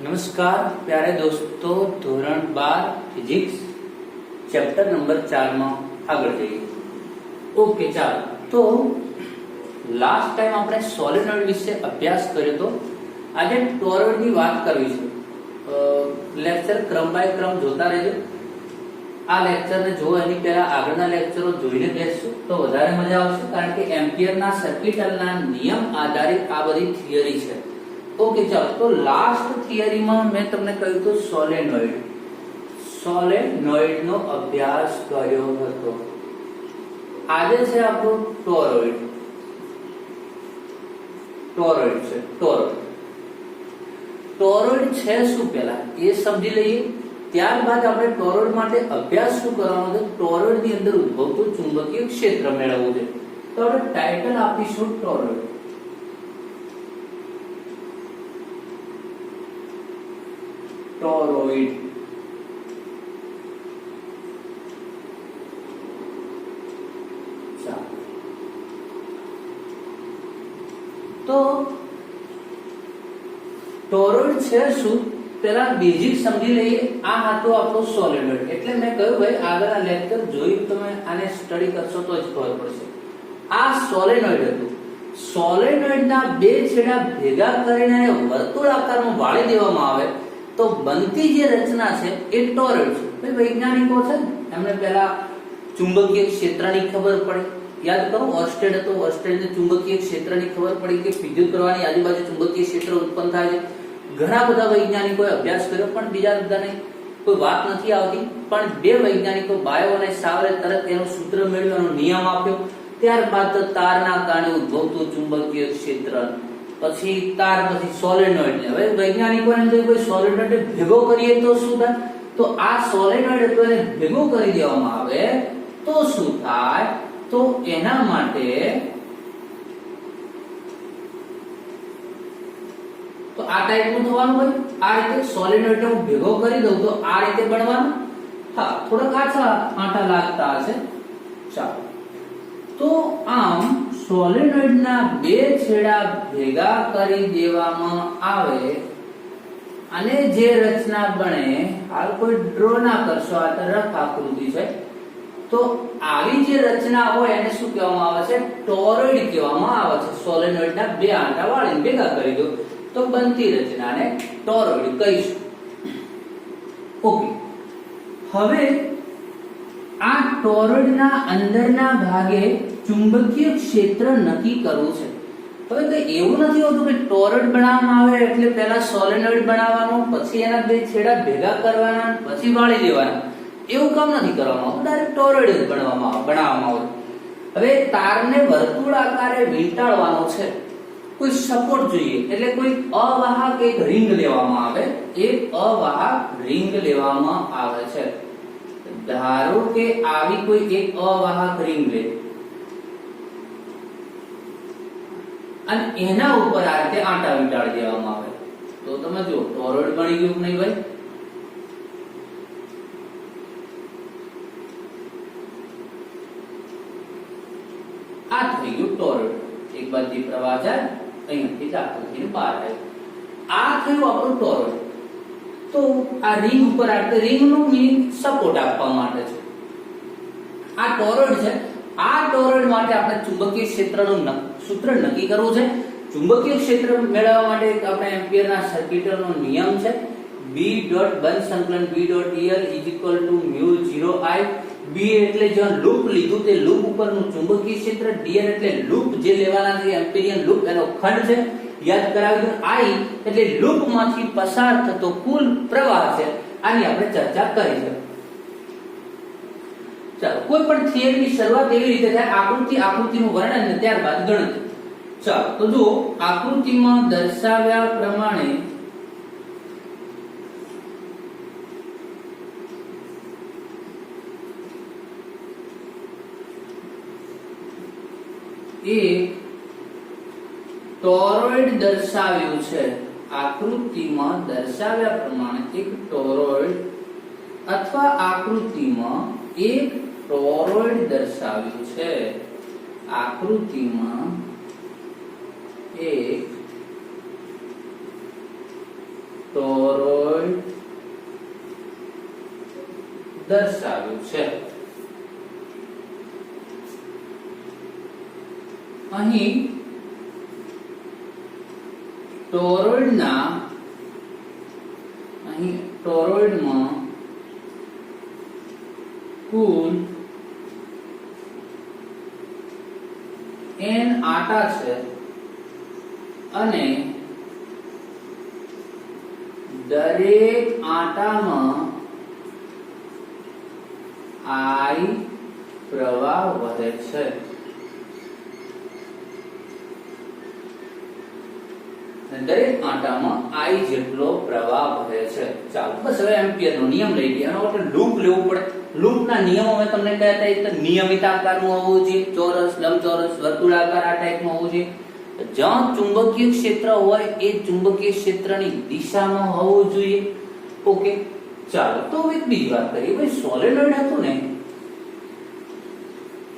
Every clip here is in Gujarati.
नमस्कार प्यारे दोस्तों, ધોરણ 12 ફિઝિક્સ ચેપ્ટર નંબર 4 માં આગળ જઈએ। ઓકે, ચાલો તો લાસ્ટ ટાઈમ આપણે સોલેનોઇડ વિશે અભ્યાસ કર્યો તો આજે ટોરોઇડ ની વાત કરવી છે। લેક્ચર ક્રમ બાય ક્રમ જોતા રહેજો। આ લેક્ચર ને જો એની પહેલા આગળના લેક્ચરો જોઈને બેસશું તો વધારે મજા આવશે, કારણ કે એમ્પિયરના સર્કિટના નિયમ આધારિત આ બધી થિયરી છે। ओके, चलो तो लास्ट थियरी में मैं તમને કહ્યું તો સોલેનોઇડ નો અભ્યાસ કર્યો હતો। આજે છે આપણો ટોરોઇડ છે। ટોરોઇડ છે શું પહેલા એ સમજી લઈએ, ત્યારબાદ આપણે ટોરોઇડ માટે અભ્યાસ શું કરવાનો છે, ટોરોઇડ ની અંદર ઉદ્ભવતું ચુંબકીય ક્ષેત્ર મેળવવું છે। તો આપણે ટાઇટલ આપીશું ટોરોઇડ। टोरॉइड तो टोरॉइड છે શું પેલા બેઝિક સમજી લઈએ। આ હતો આપણો સોલેનોઇડ, એટલે મેં કહ્યું ભાઈ આગળના લેક્ચર જોઈ તમે આને સ્ટડી કરશો તો જ ખબર પડશે। આ સોલેનોઇડ હતું। સોલેનોઇડના બે છેડા ભેગા કરીને વર્તુળાકારમાં વાળી દેવામાં આવે तो बनती जे रचना है ए टोरॉइड है। वैज्ञानिको छे एमने पहला चुंबकीय क्षेत्रनी खबर पड़ी, याद करो ऑर्स्टेड तो ऑर्स्टेड ने चुंबकीय क्षेत्रनी खबर पड़ी कि विद्युत प्रवाहनी आजूबाजू चुंबकीय क्षेत्र उत्पन्न थाय छे। घणा बधा वैज्ञानिकोए अभ्यास कर्यो पण बीजा बधाने कोई बात नहीं आवती, पण बे वैज्ञानिको बायो અને સાવરે તરત એનું સૂત્ર મેળવ્યું, એનો નિયમ આપ્યો। ત્યારબાદ તારના કારણે ઉદ્ભવતું ચુંબકીય ક્ષેત્ર, પછી તાર, પછી સોલેનોઇડ ને હવે વૈજ્ઞાનિકોને જો કોઈ સોલેનોઇડ ભેગો કરીએ તો શું થાય, તો આ સોલેનોઇડ હતો એને ભેગો કરી દેવામાં આવે તો શું થાય, તો એના માટે તો આ ટાઈપનું થવાનું હોય। આ રીતે સોલેનોઇડ હું ભેગો કરી દઉં તો આ રીતે બનવાનું। હા, થોડા કાચા આંટા લાગતા હશે। ચાલો તો આમ સોલેનોઇડના બે છેડા ભેગા કરી દેવામાં આવે અને જે રચના બને, હાલ કોઈ ડ્રો ના કરશો, આ તો રફ આકૃતિ છે, તો આવી જે રચના હોય એને શું કહેવામાં આવે છે, ટોરોઇડ કહેવામાં આવે છે। સોલેનોઇડના બે આંટા વાળીને ભેગા કરી દો તો બનતી રચનાને ટોરોઇડ કહીશું। ઓકે, હવે આ ટોરોઇડના અંદરના ભાગે ચુંબકીય ક્ષેત્ર નક્કી કરવું છે। હવે તો એવું નથી હોતું કે ટોરોઇડ બનાવવામાં આવે એટલે પહેલા સોલેનોઇડ બનાવવાનું, પછી એના બે છેડા ભેગા કરવાના, પછી વાળી દેવાના, એવું કામ નથી કરવામાં આવતું, ડાયરેક્ટ ટોરોઇડ જ બનાવવામાં આવે। હવે તારને વર્તુળાકારે વીંટાળવાનો છે, કોઈ સપોર્ટ જોઈએ, એટલે કોઈ અવાહક એક રિંગ લેવામાં આવે, એક અવાહક રિંગ લેવામાં આવે છે। ધારો કે આવી કોઈ એક અવાહક રિંગ લે અને એના ઉપર આ રીતે આંટા વીંટાળી દેવામાં આવે તો તમે જો ટોરોઇડ બની ગયું કે નહીં ભાઈ। આ થઈ ગયું ટોરોઇડ, એક બાજુ પ્રવાહ જાય અહીંયાથી દાખલ થઈને બહાર આવે, આ થયું આપણું ટોરોઇડ। તો આ રિંગ ઉપર આપણે રિંગનું મીનિંગ સપોર્ટ આપવા માટે છે। આ ટોરોઇડ છે, આ ટોરોઇડ માટે આપણે ચુંબકીય ક્ષેત્રનું સૂત્ર નક્કી કરવું છે। ચુંબકીય ક્ષેત્ર મેળવવા માટે આપણે એમ્પિયરના સર્કિટનો નિયમ છે, B ડોટ બંધ સંકલન B dot EL =μ0I। B એટલે જે લૂપ લીધું તે લૂપ ઉપરનું ચુંબકીય ક્ષેત્ર, dl એટલે લૂપ જે લેવાના છે એમ્પિરિયન લૂપ એનો ખંડ છે, યાદ કરાવી દો। I એટલે લૂપમાંથી પસાર થતો કુલ પ્રવાહ છે, આની આપણે ચર્ચા કરી છે। ચાલો, કોઈ પણ થિયરીની શરૂઆત એવી રીતે થાય, આકૃતિનું વર્ણન અને ત્યારબાદ ગણતરી। ચાલો તો જો આકૃતિમાં દર્શાવ્યા પ્રમાણે એક ટોરોઇડ દર્શાવ્યું છે। આકૃતિમાં દર્શાવ્યા પ્રમાણે એક ટોરોઇડ અથવા આકૃતિમાં એક ટોરોઇડ દર્શાવ્યું છે। આકૃતિમાં એક ટોરોઇડ દર્શાવ્યું છે. અહીં ટોરોઇડમાં કુલ n આટા છે અને દરેક આટામાં I પ્રવાહ વહે છે. દરેક આટામાં I જેટલો પ્રવાહ વહે છે. ચાલો બસ હવે એમ્પિયર નો નિયમ લઈ લઈએ. આનો આપણે લૂપ લેવું પડે. લૂપ ના નિયમો મેં તમને કહ્યા હતા, નિયમિત આકારનું હોવું જોઈએ, ચોરસ, લંબચોરસ, વર્તુળાકાર આ ટાઈપનું હોવું જોઈએ. જ્યાં ચુંબકીય ક્ષેત્ર હોય એ ચુંબકીય ક્ષેત્રની દિશામાં હોવું જોઈએ. ઓકે, ચાલો તો એક બીજી વાત કરીએ. ભાઈ સોલેનોઇડ હતું ને,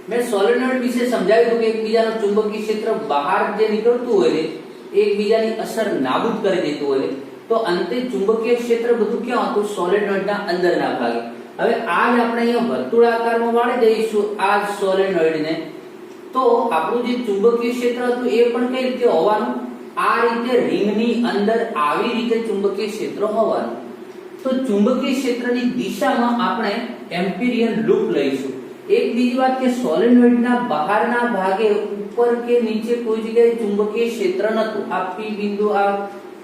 મેં સોલેનોઇડ વિશે સમજાવ્યું કે એકબીજાનું ચુંબકીય ક્ષેત્ર બહાર જે નીકળતું હોય ને એકબીજાની અસર નાબૂદ કરી દેતું હોય, તો અંતે ચુંબકીય ક્ષેત્ર બધું ક્યાં હતું? સોલેનોઇડના અંદરના ભાગે. હવે આજ આપણે અહીંયા વર્તુળાકારમાં વાળી દઈશું આ સોલેનોઇડને, તો આપણું જે ચુંબકીય ક્ષેત્ર હતું એ પણ કઈ રીતે હોવાનું? આ રીતે રિંગની અંદર આવી રીતે ચુંબકીય ક્ષેત્ર હોવાનું. તો ચુંબકીય ક્ષેત્રની દિશામાં આપણે એમ્પિરિયન લૂપ લઈશું. એક બીજી વાત કે સોલેનોઇડના બહારના ભાગે ઉપર કે નીચે કોઈ જગ્યાએ ચુંબકીય ક્ષેત્ર નતું. આ P બિંદુ, આ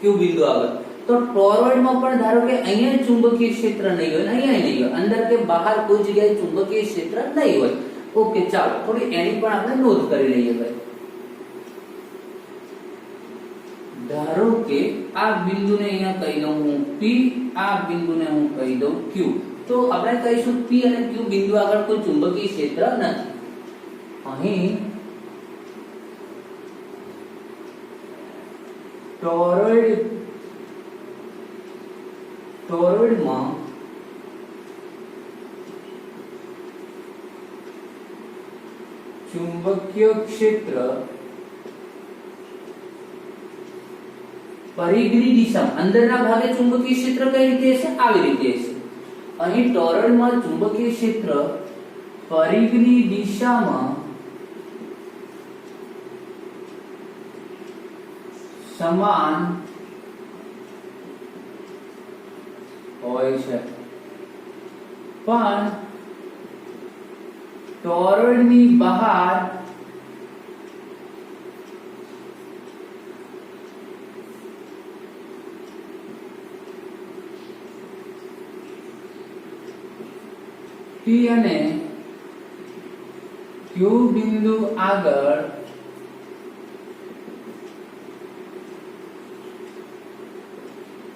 Q બિંદુ આગળ. તો ટોરોઇડમાં પણ ધારો કે અહીંયા ચુંબકીય ક્ષેત્ર નહીં હોય, અહીંયા નહીં હોય, અંદર કે બહાર કોઈ જગ્યાએ ચુંબકીય ક્ષેત્ર નહીં હોય. ઓકે, ચાલો થોડી એની પણ આપણે નોંધ કરી લઈએ. ભાઈ ધારો કે આ બિંદુને અહીંયા કહી દઉં હું P, આ બિંદુને હું કહી દઉં Q. તો આપણે કહીશું P અને Q બિંદુ આગળ કોઈ ચુંબકીય ક્ષેત્ર નથી. અહીં ટોરોઇડમાં ચુંબકીય ક્ષેત્ર પરિઘની દિશામાં અંદરના ભાગે ચુંબકીય ક્ષેત્ર કઈ રીતે હશે? આવી રીતે હશે. અહીં ટોરોઇડમાં ચુંબકીય ક્ષેત્ર પરિઘની દિશામાં સમાન હોય છે, પણ ટોરોઇડની બહાર P અને Q બિંદુ આગળ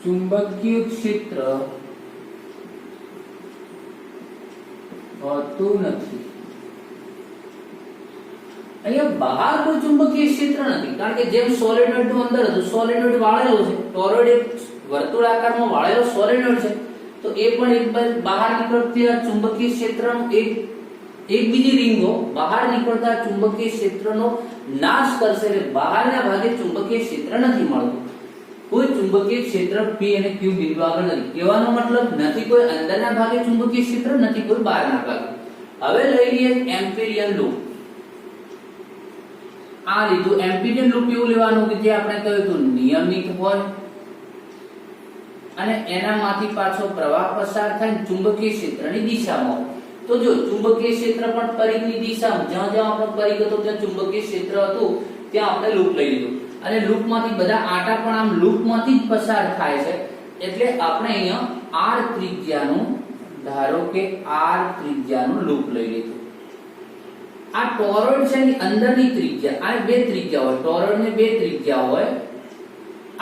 ચુંબકીય ક્ષેત્ર હોતું નથી. અહીંયા બહાર કોઈ ચુંબકીય ક્ષેત્ર નથી, કારણ કે જેમ સોલેનોઇડ નું અંદર હતું, સોલેનોઇડ વાળેલો છે, ટોરોઇડ એક વર્તુળાકારમાં વાળેલો સોલેનોઇડ છે, તો એ પણ એક બહાર નીકળતી આ ચુંબકીય ક્ષેત્રનો એક બીજી રીંગો બહાર નીકળતા ચુંબકીય ક્ષેત્રનો નાશ કરશે. એટલે બહારના ભાગે ચુંબકીય ક્ષેત્ર નથી મળતું. કોઈ ચુંબકીય ક્ષેત્ર P અને Q બિંદુ આગળ નથી. કહેવાનો મતલબ નથી કોઈ અંદરના ભાગે ચુંબકીય ક્ષેત્ર, નથી કોઈ બહારના ભાગે. હવે લઈ લઈએ એમ્પિરિયન લૂપ. આ લીધું એમ્પિરિયન લૂપ એવું લેવાનું કે જે આપણે કહ્યું હતું નિયમિત હોય અને એનામાંથી પાછો પ્રવાહ પસાર થાય ચુંબકીય ક્ષેત્રની દિશામાં. તો જો ચુંબકીય ક્ષેત્ર પણ પરિઘની દિશામાં, જ્યાં જ્યાં આપણો પરિઘ હતો ત્યાં ચુંબકીય ક્ષેત્ર હતું, ત્યાં આપણે લૂપ લઈ લીધું. અને લૂપમાંથી બધા આટા પણ આમ લૂપમાંથી જ પસાર થાય છે. એટલે આપણે અહીંયા r ત્રિજ્યાનું, ધારો કે r ત્રિજ્યાનું લૂપ લઈ લીધું. આ ટોરોઇડ છે એની અંદરની ત્રિજ્યા, આને બે ત્રિજ્યા હોય, ટોરોઇડ ને બે ત્રિજ્યા હોય.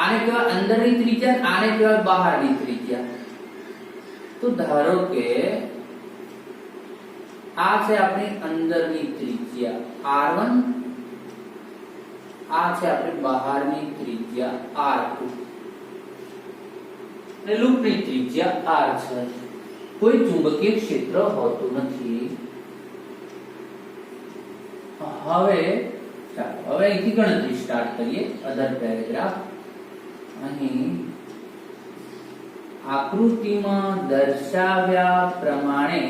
આને કહેવાય અંદરની ત્રિજ્યા, આને કહેવાય બહારની ત્રિજ્યા. તો ધારો કે આ છે આપણી અંદરની ત્રિજ્યા r1, આ છે આપણી બહારની ત્રિજ્યા r2 અને લૂપની ત્રિજ્યા r છે. કોઈ ચુંબકીય ક્ષેત્ર હોતું નથી. હવે ચાલો હવે અહીંથી ગણતરી સ્ટાર્ટ કરીએ. અધર પેરેગ્રાફ અહીં આકૃતિમાં દર્શાવ્યા પ્રમાણે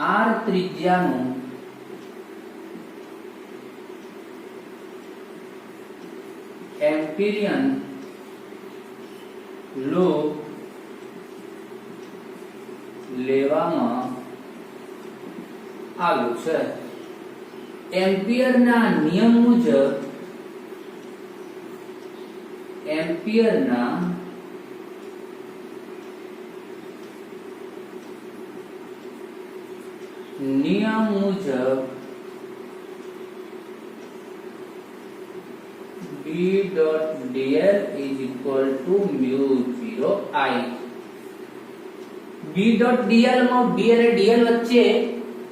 R ત્રિજ્યાનું એમ્પિરિયન લૂપ લેવામાં આવ્યું છે. એમ્પિયરના નિયમ મુજબ B dot dl is equal to mu 0 I. B dot dl માં B અને dl વચ્ચે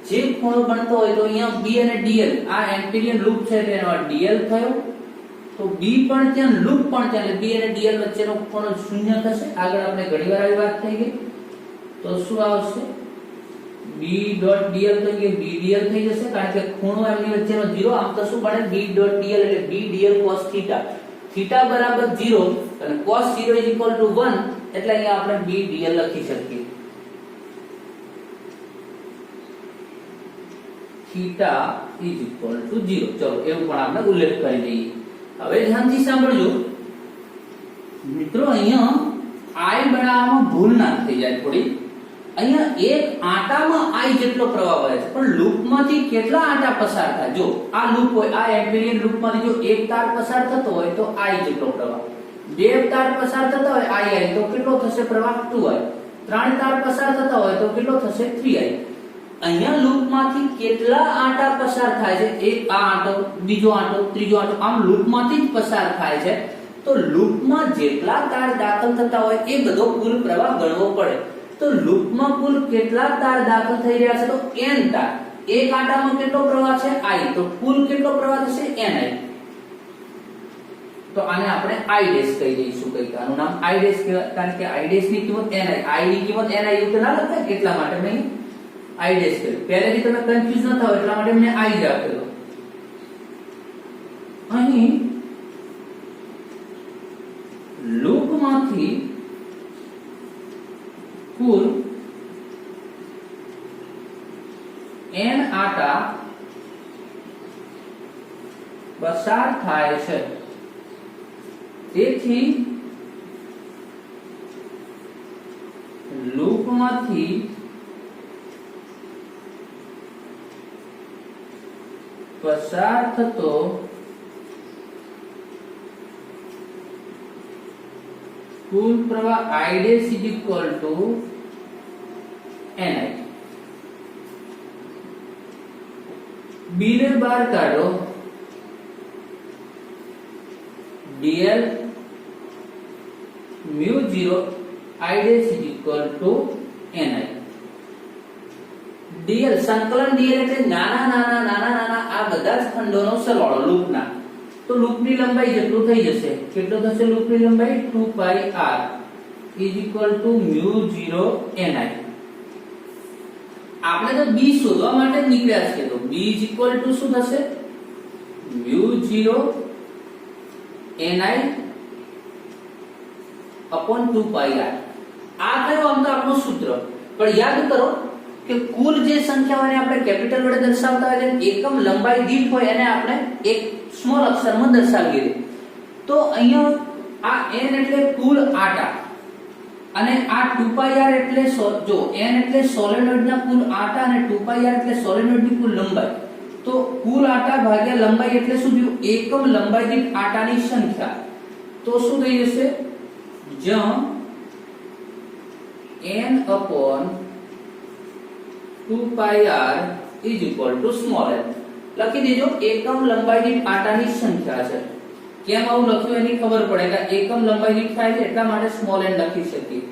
જે ખૂણો બનતો હોય તો અહીંયા B અને dl આ એમ્પિરિયન લૂપ છે તેનો dl થયો, તો B પણ ત્યાં લૂપ પણ ત્યાં એટલે B અને dl વચ્ચેનો ખૂણો શૂન્ય થશે. આગળ આપણે ઘણીવાર આવી વાત થઈ ગઈ. તો શું આવશે? B dot dl તો કે B dl થઈ જશે કારણ કે ખૂણો એમની વચ્ચેનો 0. આમ તો શું બને? B dot dl એટલે B dl cos θ. θ બરાબર 0 અને cos 0 1 એટલે અહીંયા આપણે B dl લખી શકીએ. θ = 0. ચલો એવું પણ આપણે ઉલ્લેખ કરી દઈએ. હવે ધ્યાનથી સાંભળજો મિત્રો, અહીંયા I બનાવવામાં ભૂલ ના થઈ જાય થોડી. અહીંયા એક આંટામાં I જેટલો પ્રવાહ વહે છે, પણ લૂપમાંથી કેટલા આંટા પસાર થાય? જો આ લૂપ હોય, આ એમ્પિરિયન લૂપમાંથી જો એક તાર પસાર થતો હોય તો I જેટલો પ્રવાહ, બે તાર પસાર થતા હોય I તો કેટલો થશે પ્રવાહ? 2I. ત્રણ તાર પસાર થતા હોય તો કેટલો થશે? 3I. અહીંયા લૂપમાંથી કેટલા આંટા પસાર થાય છે? એક આ આંટો, બીજો આંટો, ત્રીજો આંટો, આમ લૂપમાંથી જ પસાર થાય છે. તો લૂપમાં જેટલા તાર દાખલ થતા હોય એ બધો કુલ પ્રવાહ ગણવો પડે. તો લૂપમાં કુલ કેટલા તાર દાખલ થઈ રહ્યા છે? તો n તાર. એક આંટામાં કેટલો પ્રવાહ છે? I. તો કુલ કેટલો પ્રવાહ થશે? ni. તો આને આપણે I ડેશ કહી દઈશું. કઈ આનું નામ I ડેશ કહેવાય કારણ કે I ડેશ ની કિંમત ni. I ની કિંમત ni એવું તો ના લખાય, એટલા માટે મેં I ડેશ કર્યું. પહેલેથી તમે કન્ફ્યુઝ ન થાઓ એટલા માટે મેં I રાખેલો. અહીં લૂપમાંથી કુલ n આંટા પસાર થાય છે. તેથી લૂપમાંથી પસાર થતો કુલ પ્રવાહ I dash is equal to ni. B ને બહાર કાઢો, dl mu 0 I dash is equal to ni. dl સંકલન dl એટલે નાના આ બધા જ ખંડોનો સરવાળો લૂપના. તો લૂપની લંબાઈ જેટલું થઈ જશે. કેટલો થશે લૂપની લંબાઈ? 2πr is equal to mu 0 ni. આપણે તો b શોધવા માટે જ નીકળ્યા છે. તો b is equal to શું થશે? mu 0 ni upon 2πr. આ કયો આમ તો આપણું સૂત્ર. પણ યાદ કરો કે કુલ જે સંખ્યાઓને આપણે કેપિટલ વડે દર્શાવતા હોય છે, એકમ લંબાઈ દીઠ હોય એને આપણે એક સ્મોલ અક્ષરમાં દર્શાવીએ. તો અહીંયા આ n એટલે કુલ આંટા અને આ 2πr એટલે જો n એટલે સોલેનોઇડના કુલ આંટા અને 2πr એટલે સોલેનોઇડની કુલ લંબાઈ. તો કુલ આંટા ભાગ્યા લંબાઈ એટલે શું થયું? એકમ લંબાઈ દીઠ આંટાની સંખ્યા. તો શું થઈ જશે? જ્યાં n upon 2πr is equal to small n. લખી દેજો એકમ લંબાઈ દીઠ આંટાની સંખ્યા છે. કેમ આવું લખ્યું એની ખબર પડે કે એકમ લંબાઈ દીઠ થાય છે એટલા માટે સ્મોલ n લખી શકીએ.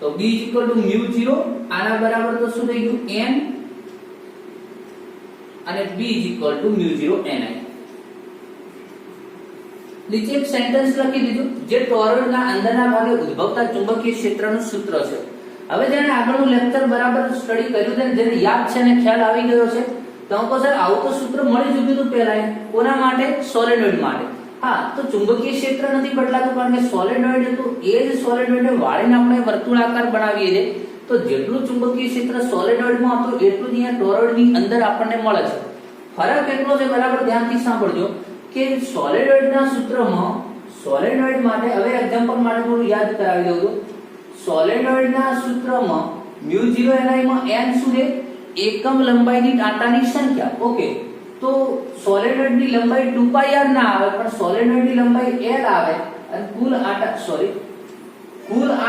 તો b is equal to mu 0 આના બરાબર તો શું થઈ ગયું? n અને b is equal to mu 0 ni. નીચે એક સેન્ટેન્સ લખી દીધું જે ટોરોઇડના અંદરના ભાગે ઉદ્ભવતા ચુંબકીય ક્ષેત્રનું સૂત્ર છે. હવે જેને આગળનું લેક્ચર બરાબર સ્ટડી કર્યું છે, જેને યાદ છે ને ખ્યાલ આવી ગયો છે, તો કહો સર આવું તો સૂત્ર મળી ચૂક્યું હતું પહેલા. કોના માટે? સોલેનોઇડ માટે. હા, તો ચુંબકીય ક્ષેત્ર નથી બદલાતું કારણ કે સોલેનોઇડ હતું એ જ સોલેનોઇડને વાળીને આપણે વર્તુળાકાર બનાવીએ છીએ. તો જેટલું ચુંબકીય ક્ષેત્ર સોલેનોઇડમાં હતું એટલું જ અહીંયા ટોરોઇડની અંદર આપણને મળે છે. ફરક એટલો છે, બરાબર ધ્યાનથી સાંભળજો, કે સોલેનોઇડના સૂત્રમાં સોલેનોઇડ માટે હવે એક્ઝામ્પલ માટે થોડું યાદ કરાવી દઉં તો સોલેનોઇડના સૂત્રમાં μ0 માં n શું છે? એકમ લંબાઈની આંટાની સંખ્યા. ઓકે, તો સોલેનોઇડની લંબાઈ 2πr ના આવે પણ સોલેનોઇડની લંબાઈ l આવે અને કુલ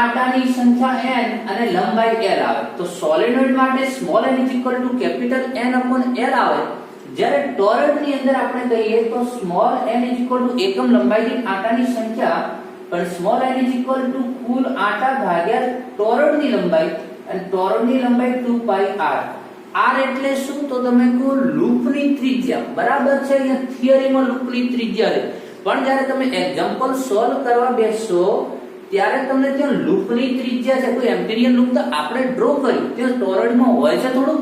આંટાની સંખ્યા n અને લંબાઈ l આવે. તો સોલેનોઇડ માટે સ્મોલ n કેપિટલ N/l આવે. જ્યારે ટોરોઇડની અંદર આપણે કહીએ તો સ્મોલ n એકમ લંબાઈની આંટાની સંખ્યા પણ સ્મોલ n કુલ આંટા ભાગ્યા ટોરોઇડની લંબાઈ અને ટોરોઇડની લંબાઈ 2πr. r એટલે શું? તો તમે કહો લૂપની ત્રિજ્યા. બરાબર છે, અહીંયા થિયરીમાં લૂપની ત્રિજ્યા છે, પણ જ્યારે તમે એક્ઝામ્પલ સોલ્વ કરવા બેસશો ત્યારે તમને ત્યાં લૂપની ત્રિજ્યા છે. કોઈ એમ્પિરિયલ લૂપ તો આપણે ડ્રો કર્યું, ત્યાં ટોરોઇડમાં હોય છે થોડું,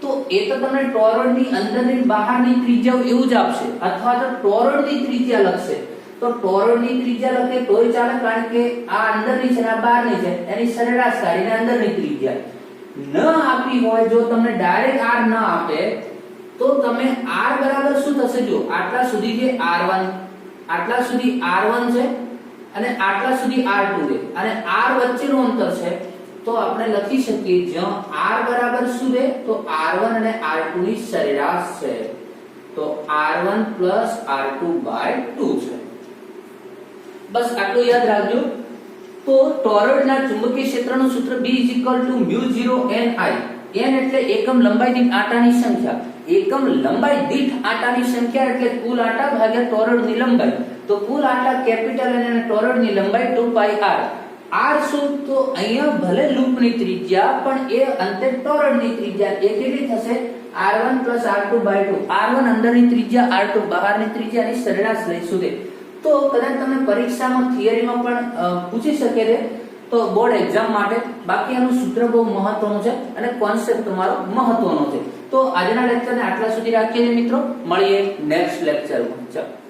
તો એ તો તમને ટોરોઇડની અંદરની બહારની ત્રિજ્યા એવું જ આપશે, અથવા તો ટોરોઇડની ત્રિજ્યા લખશે. તો ટોરોઇડની ત્રિજ્યા લખે તોય ચાલે કારણ કે આ અંદરની છે ને આ બહારની છે, એની સરેરાશ કાઢીને અંદરની ત્રિજ્યા. ન આપી હોય, જો તમને ડાયરેક્ટ r ન આપે તો તમે r બરાબર શું થશે? જો આટલા સુધી જે r1, આટલા સુધી r1 છે અને આટલા સુધી r2 છે અને r વચ્ચેનું અંતર છે, તો આપણે લખી શકીએ જ્યાં r બરાબર શું છે? તો r1 અને r2 ની સરેરાશ છે. તો r1 r2/2 છે. બસ આટલું યાદ રાખજો. તો ટોરોઇડના ચુંબકીય ક્ષેત્રનું સૂત્ર B μ0 Ni. n એટલે એકમ લંબાઈ દીઠ આંટાની સંખ્યા. એકમ લંબાઈ દીઠ આંટાની સંખ્યા એટલે કુલ આંટા ભાગ્યા ટોરોઇડની લંબાઈ. તો કુલ આંટા કેપિટલ N અને ટોરોઇડની લંબાઈ 2πr. r શું? તો અહીંયા ભલે લૂપની ત્રિજ્યા પણ એ અંતે ટોરોઇડની ત્રિજ્યા. એ કેટલી થશે? r1 r2/2. r1 અંદરની ત્રિજ્યા, r2 બહારની ત્રિજ્યાની સરેરાશ લઈશું તે. તો કદાચ તમને પરીક્ષામાં થિયરીમાં પણ પૂછી શકે છે, તો બોર્ડ એક્ઝામ માટે. બાકી આનું સૂત્ર બહુ મહત્વનું છે અને કોન્સેપ્ટ તમારો મહત્વનો છે. તો આજના લેક્ચરને આટલા સુધી રાખીએ મિત્રો. મળીએ નેક્સ્ટ લેક્ચરમાં. ચાલો.